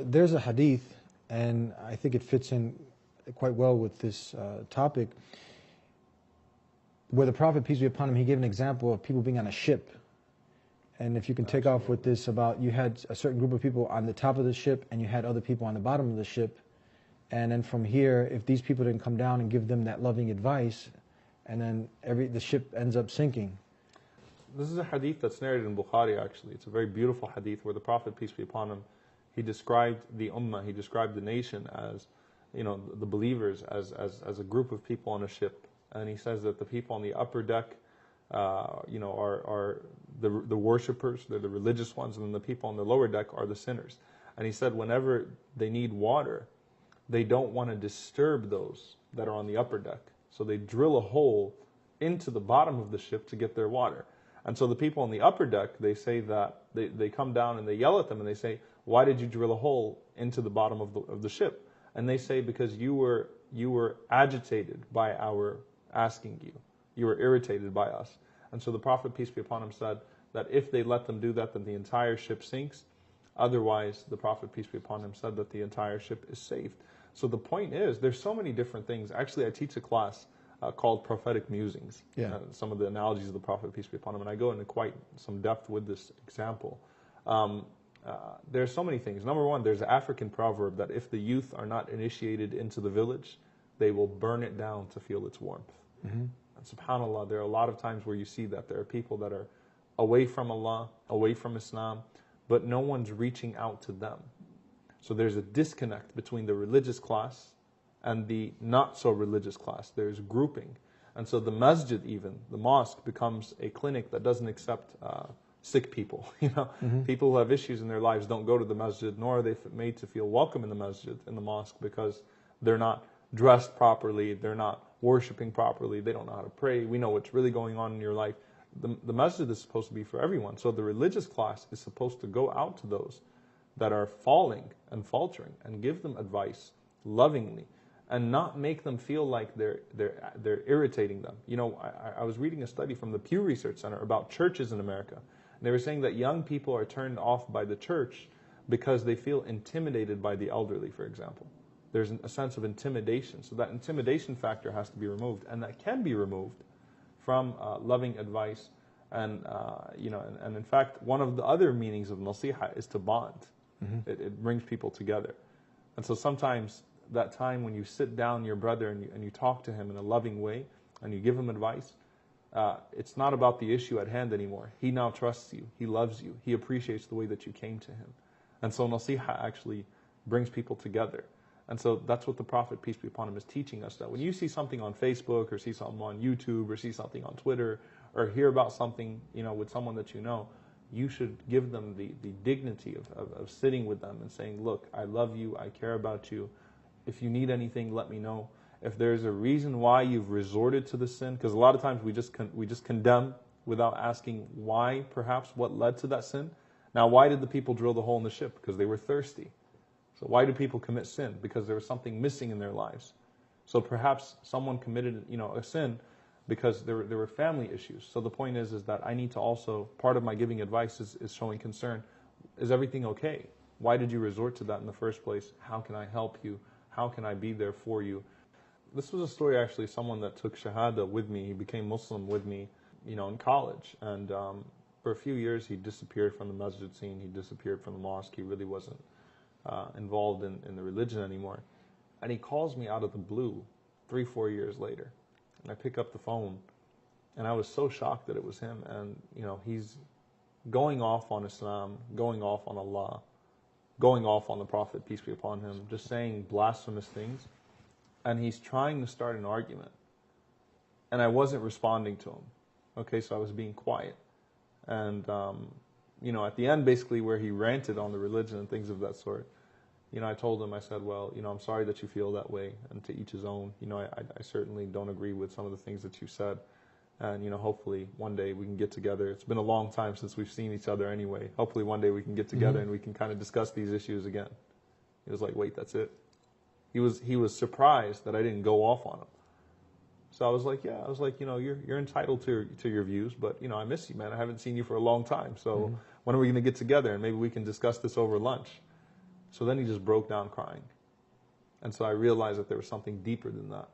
there's a hadith, and I think it fits in quite well with this topic, where the Prophet, peace be upon him, he gave an example of people being on a ship. And if you can take off with this about, you had a certain group of people on the top of the ship and you had other people on the bottom of the ship. And then from here, if these people didn't come down and give them that loving advice, and then the ship ends up sinking. This is a hadith that's narrated in Bukhari, actually. It's a very beautiful hadith where the Prophet, peace be upon him, he described the ummah, he described the nation as, the believers as a group of people on a ship. And he says that the people on the upper deck, are the worshippers, they're the religious ones, and then the people on the lower deck are the sinners. And he said whenever they need water, they don't want to disturb those that are on the upper deck. So they drill a hole into the bottom of the ship to get their water. And so the people on the upper deck, they say that, they come down and they yell at them and they say, why did you drill a hole into the bottom of the ship? And they say, because you were agitated by our asking you. You were irritated by us. And so the Prophet, peace be upon him, said that if they let them do that, then the entire ship sinks. Otherwise, the Prophet, peace be upon him, said that the entire ship is saved. So the point is, there's so many different things. Actually, I teach a class called Prophetic Musings. Yeah. Some of the analogies of the Prophet, peace be upon him. And I go into quite some depth with this example. There's so many things. Number one, there's an African proverb that if the youth are not initiated into the village, they will burn it down to feel its warmth. Mm-hmm. And subhanAllah, there are a lot of times where you see that there are people that are away from Allah, away from Islam, but no one's reaching out to them. So there's a disconnect between the religious class and the not so religious class. There's grouping. And so the masjid, even the mosque, becomes a clinic that doesn't accept sick people. Mm-hmm. People who have issues in their lives don't go to the masjid, nor are they made to feel welcome in the masjid, in the mosque, because they're not dressed properly, they're not worshiping properly, they don't know how to pray. We know what's really going on in your life. The masjid is supposed to be for everyone. So the religious class is supposed to go out to those that are falling and faltering and give them advice lovingly, and not make them feel like they're irritating them. I was reading a study from the Pew Research Center about churches in America. And they were saying that young people are turned off by the church because they feel intimidated by the elderly, for example. There's a sense of intimidation. So that intimidation factor has to be removed, and that can be removed from loving advice. And and in fact, one of the other meanings of nasiha is to bond. Mm-hmm. It brings people together. And so sometimes that time when you sit down your brother and you talk to him in a loving way and you give him advice, it's not about the issue at hand anymore. He now trusts you. He loves you. He appreciates the way that you came to him. And so nasiha actually brings people together. And so that's what the Prophet, peace be upon him, is teaching us, that when you see something on Facebook or see something on YouTube or see something on Twitter or hear about something, with someone that you know, you should give them the dignity of sitting with them and saying, look, I love you, I care about you. If you need anything, let me know. If there's a reason why you've resorted to the sin, because a lot of times we just condemn without asking why, perhaps, what led to that sin. Now, why did the people drill the hole in the ship? Because they were thirsty. So why do people commit sin? Because there was something missing in their lives. So perhaps someone committed, a sin because there were family issues. So the point is that I need to also, part of my giving advice is showing concern. Is everything okay? Why did you resort to that in the first place? How can I help you? How can I be there for you? This was a story, actually, someone that took Shahada with me. He became Muslim with me, in college. And for a few years, he disappeared from the masjid scene. He disappeared from the mosque. He really wasn't involved in the religion anymore. And he calls me out of the blue 3-4 years later. And I pick up the phone, and I was so shocked that it was him. And, he's going off on Islam, going off on Allah, going off on the Prophet, peace be upon him, just saying blasphemous things. And he's trying to start an argument. And I wasn't responding to him. Okay, so I was being quiet. And, at the end, basically, where he ranted on the religion and things of that sort, I told him, I said, well, I'm sorry that you feel that way, and to each his own. I certainly don't agree with some of the things that you said. And, hopefully one day we can get together. It's been a long time since we've seen each other anyway. Hopefully one day we can get together and we can kind of discuss these issues again. He was like, wait, that's it? He was surprised that I didn't go off on him. So I was like, yeah, you're entitled to your views, but, I miss you, man. I haven't seen you for a long time. So when are we going to get together and maybe we can discuss this over lunch? So then he just broke down crying. And so I realized that there was something deeper than that.